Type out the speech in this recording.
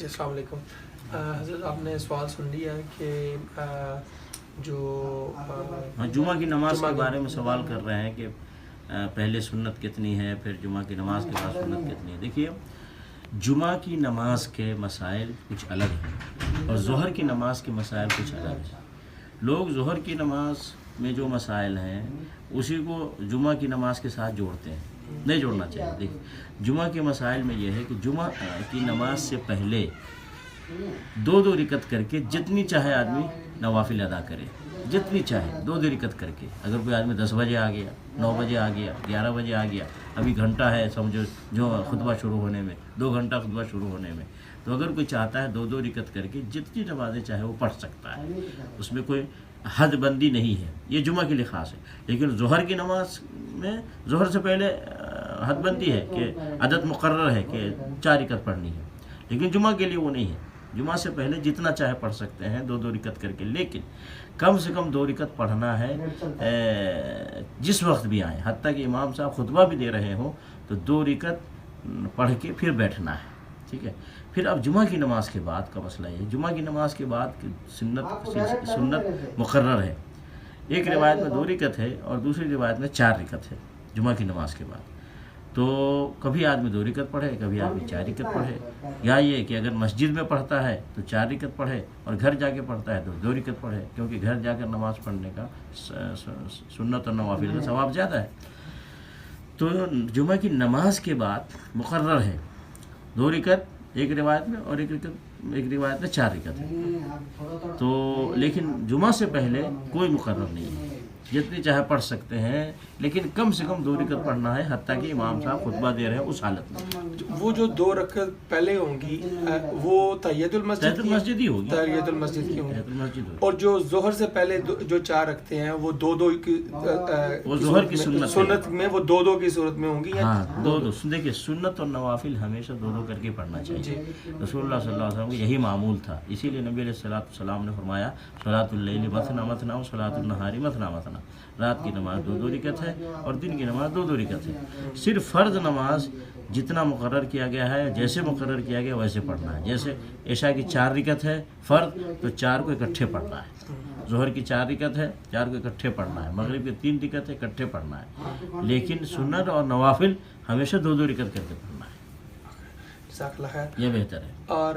جی السلام علیکم حضرت، آپ نے سوال سن لیا کہ جو جمعہ کی نماز کے بارے میں سوال کر رہے ہیں کہ پہلے سنت کتنی ہے، پھر جمعہ کی نماز کے بعد سنت کتنی ہے۔ دیکھیے، جمعہ کی نماز کے مسائل کچھ الگ ہیں اور ظہر کی نماز کے مسائل کچھ الگ ہیں۔ لوگ ظہر کی نماز میں جو مسائل ہیں اسی کو جمعہ کی نماز کے ساتھ جوڑتے ہیں، نہیں جوڑنا چاہیے۔ دیکھیے، جمعہ کے مسائل میں یہ ہے کہ جمعہ کی نماز سے پہلے دو رکعت کر کے جتنی چاہے آدمی نوافل ادا کرے، جتنی چاہے دو رکعت کر کے۔ اگر کوئی آدمی 10 بجے آ گیا، 9 بجے آ گیا، 11 بجے آ گیا، ابھی گھنٹہ ہے سمجھو جو خطبہ شروع ہونے میں، 2 گھنٹہ خطبہ شروع ہونے میں، تو اگر کوئی چاہتا ہے دو رکعت کر کے جتنی نمازیں چاہے وہ پڑھ سکتا ہے، اس میں کوئی حد بندی نہیں ہے۔ یہ جمعہ کے لیے خاص ہے۔ لیکن ظہر کی نماز میں ظہر سے پہلے حد بندی ہے کہ عدد مقرر ہے کہ 4 رکعت پڑھنی ہے، لیکن جمعہ کے لیے وہ نہیں ہے۔ جمعہ سے پہلے جتنا چاہے پڑھ سکتے ہیں دو رکعت کر کے، لیکن کم سے کم 2 رکعت پڑھنا ہے جس وقت بھی آئیں، حتیٰ کہ امام صاحب خطبہ بھی دے رہے ہوں تو 2 رکعت پڑھ کے پھر بیٹھنا ہے، ٹھیک ہے۔ پھر اب جمعہ کی نماز کے بعد کا مسئلہ یہ ہے، جمعہ کی نماز کے بعد سنت مقرر ہے۔ ایک روایت میں 2 رکعت ہے اور دوسری روایت میں 4 رکعت ہے جمعہ کی نماز کے بعد۔ تو کبھی آدمی 2 رکعت پڑھے، کبھی آدمی 4 رکعت پڑھے، یا یہ کہ اگر مسجد میں پڑھتا ہے تو 4 رکعت پڑھے اور گھر جا کے پڑھتا ہے تو 2 رکعت پڑھے، کیونکہ گھر جا کر نماز پڑھنے کا سنت اور نوافل کا ثواب زیادہ ہے۔ تو جمعہ کی نماز کے بعد مقرر ہے 2 رکعت ایک روایت میں، اور ایک روایت میں 4 رکعت ہے۔ تو لیکن جمعہ سے پہلے کوئی مقرر نہیں ہے، جتنی چاہے پڑھ سکتے ہیں، لیکن کم سے کم 2 رکعت پڑھنا ہے، حتیٰ کہ امام صاحب خطبہ دے رہے ہیں اس حالت میں۔ وہ جو 2 رکعت پہلے ہوں گی وہ تحیۃ المسجد ہی ہوگی، تحیۃ المسجد کی ہوں مسجد گی، اور جو ظہر سے پہلے جو 4 رکھتے ہیں وہ دو کی وہ ظہر کی سنت میں وہ 2 کی صورت میں ہوں گی۔ ہاں، 2 دیکھیے، سنت اور نوافل ہمیشہ 2 کر کے پڑھنا چاہیے۔ رسول اللہ صلی اللہ علیہ وسلم کو یہی معمول تھا، اسی لیے نبی علیہ السلام نے فرمایا صلاۃ اللیل مثنی مثنی و صلاۃ النہار مثنی مثنی، رات کی نماز 2 رکعت ہے اور دن کی نماز 2 رکعت ہے۔ صرف فرض نماز جتنا مقرر کیا گیا ہے، جیسے مقرر کیا گیا ویسے پڑھنا ہے۔ جیسے عشاء کی 4 رکعت ہے فرض، تو 4 کو اکٹھے پڑھنا ہے۔ ظہر کی 4 رکعت ہے، 4 کو اکٹھے پڑھنا ہے۔ مغرب کی 3 رکعت ہے، اکٹھے پڑھنا ہے۔ لیکن سنت اور نوافل ہمیشہ 2 رکعت کر کے پڑھنا ہے، جزاک اللہ خیر۔ یہ بہتر ہے۔ اور